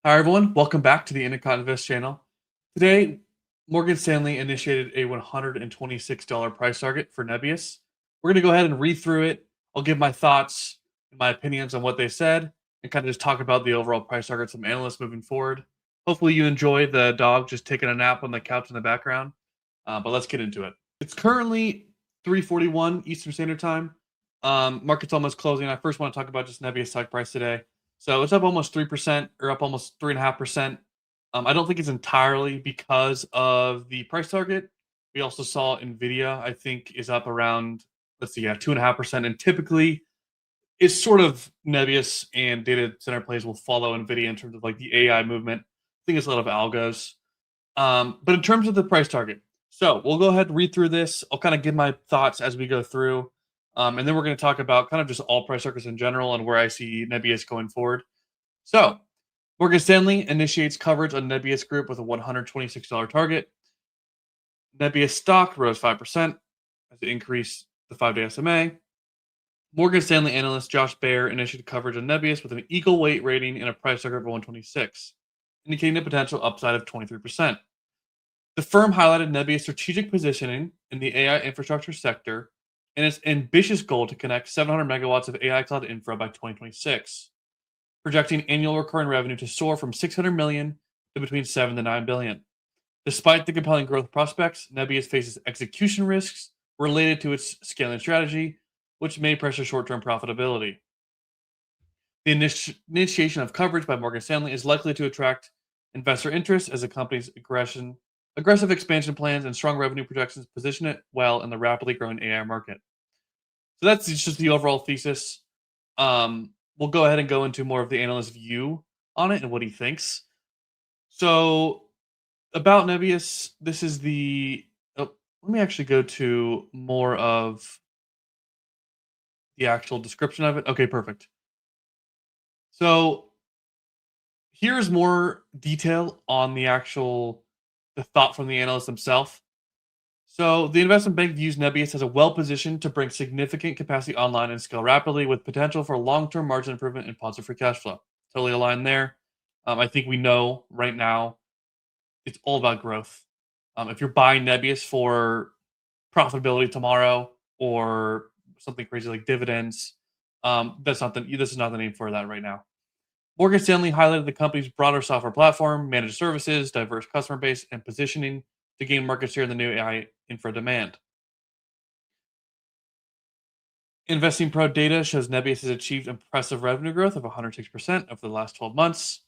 Hi, everyone. Welcome back to the Invest channel. Today, Morgan Stanley initiated a $126 price target for Nebius. We're going to go ahead and read through it. I'll give my thoughts and my opinions on what they said and kind of just talk about the overall price targets from analysts moving forward. Hopefully, you enjoy the dog just taking a nap on the couch in the background. But let's get into it. It's currently 3:41 Eastern Standard Time. Market's almost closing. I first want to talk about just Nebius stock price today. So it's up almost 3% or up almost 3.5%. I don't think it's entirely because of the price target. We also saw Nvidia, I think, is up around, let's see, yeah, 2.5%. And typically, it's sort of Nebius and data center plays will follow Nvidia in terms of like the AI movement. I think it's a lot of algos. But in terms of the price target, so we'll go ahead and read through this. I'll kind of give my thoughts as we go through. And then we're going to talk about kind of just all price targets in general and where I see Nebius going forward. So, Morgan Stanley initiates coverage on Nebius Group with a $126 target. Nebius stock rose 5% as it increased the 5-day SMA. Morgan Stanley analyst Josh Baer initiated coverage on Nebius with an equal weight rating and a price target of 126, indicating a potential upside of 23%. The firm highlighted Nebius' strategic positioning in the AI infrastructure sector and its ambitious goal to connect 700 megawatts of AI cloud infra by 2026, projecting annual recurring revenue to soar from $600 million to between $7 to $9 billion. Despite the compelling growth prospects, Nebius faces execution risks related to its scaling strategy, which may pressure short-term profitability. The initiation of coverage by Morgan Stanley is likely to attract investor interest as the company's aggressive expansion plans and strong revenue projections position it well in the rapidly growing AI market. So that's just the overall thesis. We'll go ahead and go into more of the analyst's view on it and what he thinks. So about Nebius, this is the. Oh, let me actually go to more of the actual description of it. Okay, perfect. So here's more detail on the thought from the analyst himself. So the investment bank views Nebius as a well-positioned to bring significant capacity online and scale rapidly with potential for long-term margin improvement and positive free cash flow. Totally aligned there. I think we know right now it's all about growth. If you're buying Nebius for profitability tomorrow or something crazy like dividends, this is not the name for that right now. Morgan Stanley highlighted the company's broader software platform, managed services, diverse customer base, and positioning to gain market share in the new AI infra demand. Investing Pro data shows Nebius has achieved impressive revenue growth of 106% over the last 12 months,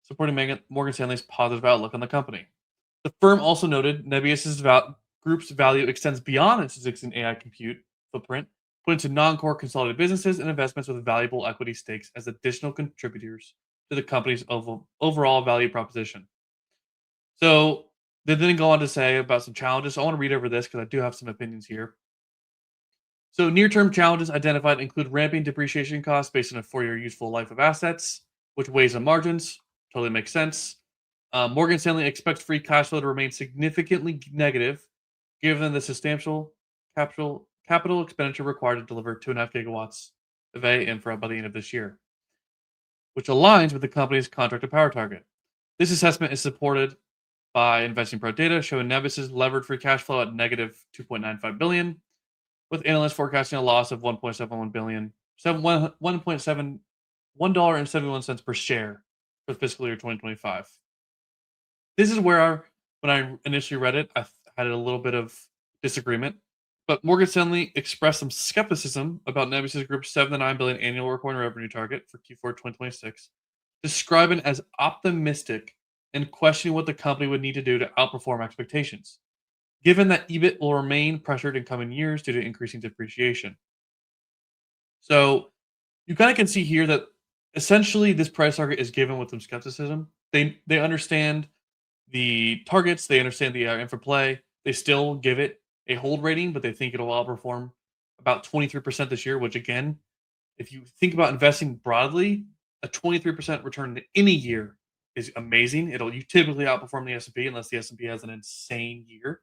supporting Morgan Stanley's positive outlook on the company. The firm also noted Nebius's group's value extends beyond its existing AI compute footprint, put into non-core consolidated businesses and investments with valuable equity stakes as additional contributors to the company's overall value proposition. So they then go on to say about some challenges. So I want to read over this because I do have some opinions here. So near-term challenges identified include ramping depreciation costs based on a 4-year useful life of assets, which weighs on margins. Totally makes sense. Morgan Stanley expects free cash flow to remain significantly negative, given the substantial capital expenditure required to deliver 2.5 gigawatts of AI infra by the end of this year, which aligns with the company's contracted power target. This assessment is supported by Investing Pro data, showing Nebius's levered free cash flow at negative $2.95 billion, with analysts forecasting a loss of $1.71 billion, $1.71 per share for fiscal year 2025. This is where, when I initially read it, I had a little bit of disagreement. But Morgan Stanley expressed some skepticism about Nebius Group's $7 to $9 billion annual recurring revenue target for Q4 2026, describing it as optimistic and questioning what the company would need to do to outperform expectations, given that EBIT will remain pressured in coming years due to increasing depreciation. So you kind of can see here that essentially this price target is given with some skepticism. They understand the targets, they understand the infra play. They still give it a hold rating, but they think it'll outperform about 23% this year, which again, if you think about investing broadly, a 23% return in any year is amazing. You typically outperform the S&P unless the S&P has an insane year.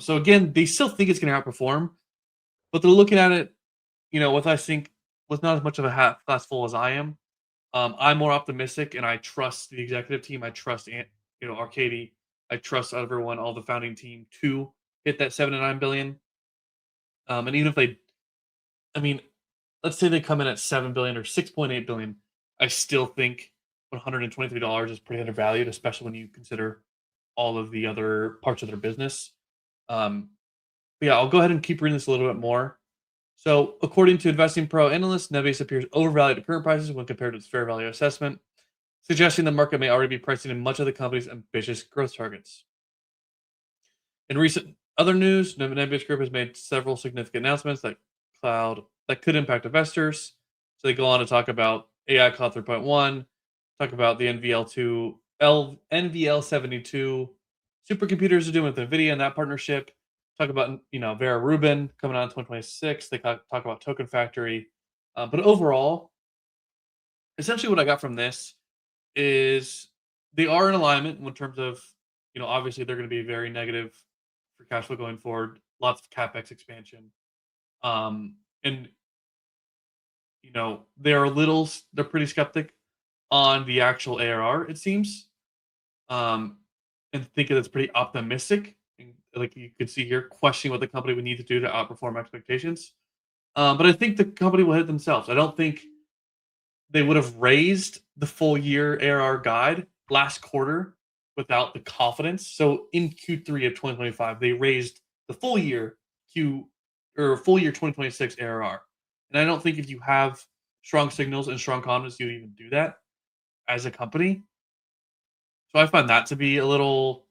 So again, they still think it's going to outperform, but they're looking at it, with not as much of a half glass full as I am. I'm more optimistic, and I trust the executive team. I trust Arcady. I trust everyone, all the founding team, to hit that 7 to 9 billion. And even if they, I mean, let's say they come in at 7 billion or 6.8 billion, I still think $123 is pretty undervalued, especially when you consider all of the other parts of their business. Um, but yeah, I'll go ahead and keep reading this a little bit more. So, according to Investing Pro analysts, Nebius appears overvalued at current prices when compared to its fair value assessment, suggesting the market may already be pricing in much of the company's ambitious growth targets. In recent other news, Nebius Group has made several significant announcements that could impact investors. So they go on to talk about AI Cloud 3.1, talk about the NVL 72 supercomputers are doing with NVIDIA and that partnership. Talk about Vera Rubin coming out in 2026. They talk about Token Factory, but overall, essentially what I got from this is they are in alignment in terms of, obviously they're going to be very negative for cash flow going forward, lots of capex expansion, and they're pretty skeptic on the actual ARR. It seems, um, and think that's pretty optimistic. And like you could see here, questioning what the company would need to do to outperform expectations. But I think the company will hit themselves. I don't think they would have raised the full year ARR guide last quarter without the confidence. So in Q3 of 2025, they raised the full year full year 2026 ARR. And I don't think if you have strong signals and strong confidence, you would even do that as a company. So I find that to be a little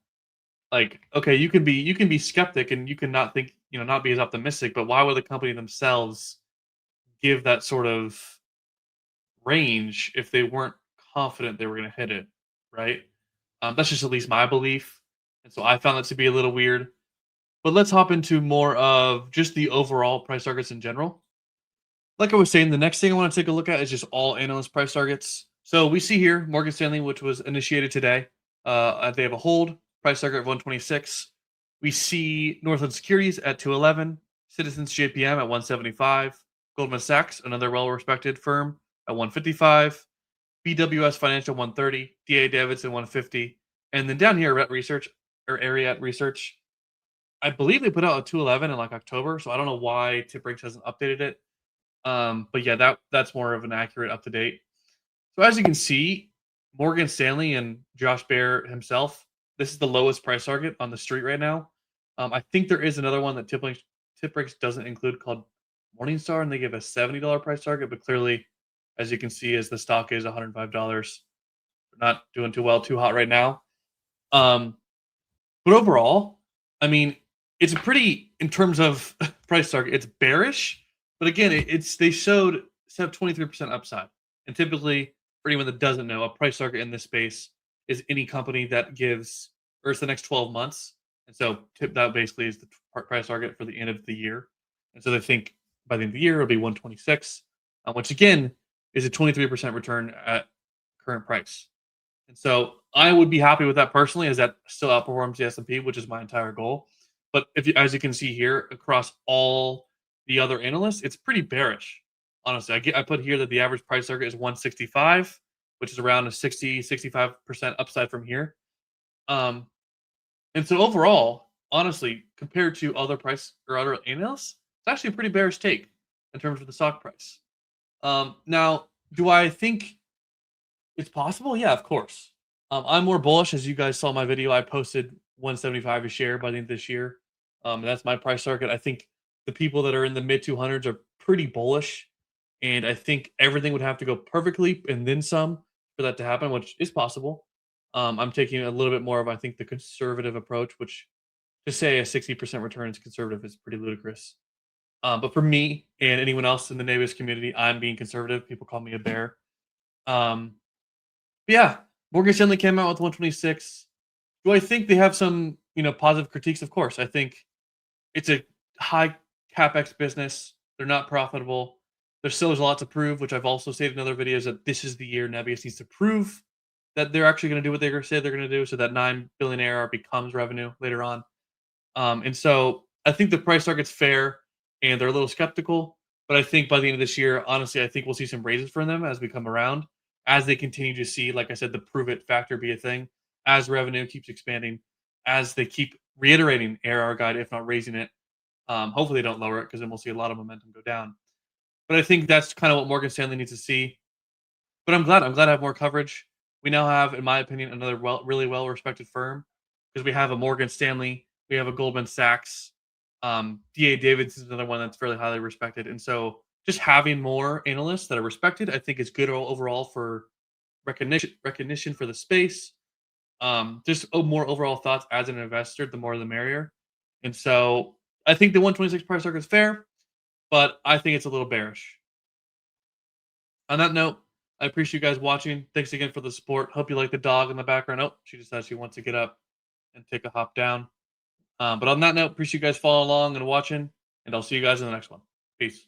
like, okay, you can be skeptic and you can not think, not be as optimistic, but why would the company themselves give that sort of range if they weren't confident they were going to hit it, right? That's just at least my belief, and so I found that to be a little weird. But let's hop into more of just the overall price targets in general. Like I was saying, the next thing I want to take a look at is just all analyst price targets. So we see here Morgan Stanley, which was initiated today. They have a hold price target of 126. We see Northland Securities at 211, Citizens JPM at 175, Goldman Sachs, another well-respected firm, at 155, BWS Financial 130, DA Davidson 150, and then down here at Research or Ariat Research, I believe they put out a 211 in like October, so I don't know why TipRanks hasn't updated it. But yeah, that's more of an accurate up to date. So as you can see, Morgan Stanley and Josh Baer himself, this is the lowest price target on the street right now. I think there is another one that TipRanks doesn't include called Morningstar, and they give a $70 price target, but clearly, as you can see, as the stock is $105, not doing too well, too hot right now. Um, but overall, I mean, it's a pretty in terms of price target, it's bearish, but again, they showed 23% upside. And typically, for anyone that doesn't know, a price target in this space is any company that gives, or it's the next 12 months. And so that basically is the price target for the end of the year. And so they think by the end of the year, it'll be 126, which again is a 23% return at current price. And so I would be happy with that personally, as that still outperforms the S&P, which is my entire goal. But as you can see here, across all the other analysts, it's pretty bearish. Honestly, I put here that the average price target is 165, which is around a 65% upside from here. And so overall, honestly, compared to other price or other analysts, it's actually a pretty bearish take in terms of the stock price. Now, do I think it's possible? Yeah, of course. I'm more bullish. As you guys saw my video, I posted 175 a share by the end of this year. And that's my price target. I think the people that are in the mid 200s are pretty bullish. And I think everything would have to go perfectly and then some for that to happen, which is possible. I'm taking a little bit more of, I think, the conservative approach, which to say a 60% return is conservative is pretty ludicrous. But for me and anyone else in the Nebius community, I'm being conservative. People call me a bear. Um, but yeah, Morgan Stanley came out with 126. Do I think they have some, positive critiques? Of course. I think it's a high capex business. They're not profitable. There still is a lot to prove, which I've also stated in other videos that this is the year Nebius needs to prove that they're actually going to do what they say they're going to do, so that 9 billion ARR becomes revenue later on. And so I think the price target's fair, and they're a little skeptical. But I think by the end of this year, honestly, I think we'll see some raises from them as we come around. as they continue to see, like I said, the prove it factor be a thing, as revenue keeps expanding, as they keep reiterating ARR guide, if not raising it. Hopefully they don't lower it because then we'll see a lot of momentum go down. But I think that's kind of what Morgan Stanley needs to see. But I'm glad I have more coverage. We now have, in my opinion, another really well respected firm because we have a Morgan Stanley, we have a Goldman Sachs, DA Davidson is another one that's fairly highly respected, and so just having more analysts that are respected, I think is good overall for recognition for the space. Just more overall thoughts as an investor, the more the merrier. And so I think the 126 price target is fair, but I think it's a little bearish. On that note, I appreciate you guys watching. Thanks again for the support. Hope you like the dog in the background. Oh, she decides she wants to get up and take a hop down. But on that note, appreciate you guys following along and watching, and I'll see you guys in the next one. Peace.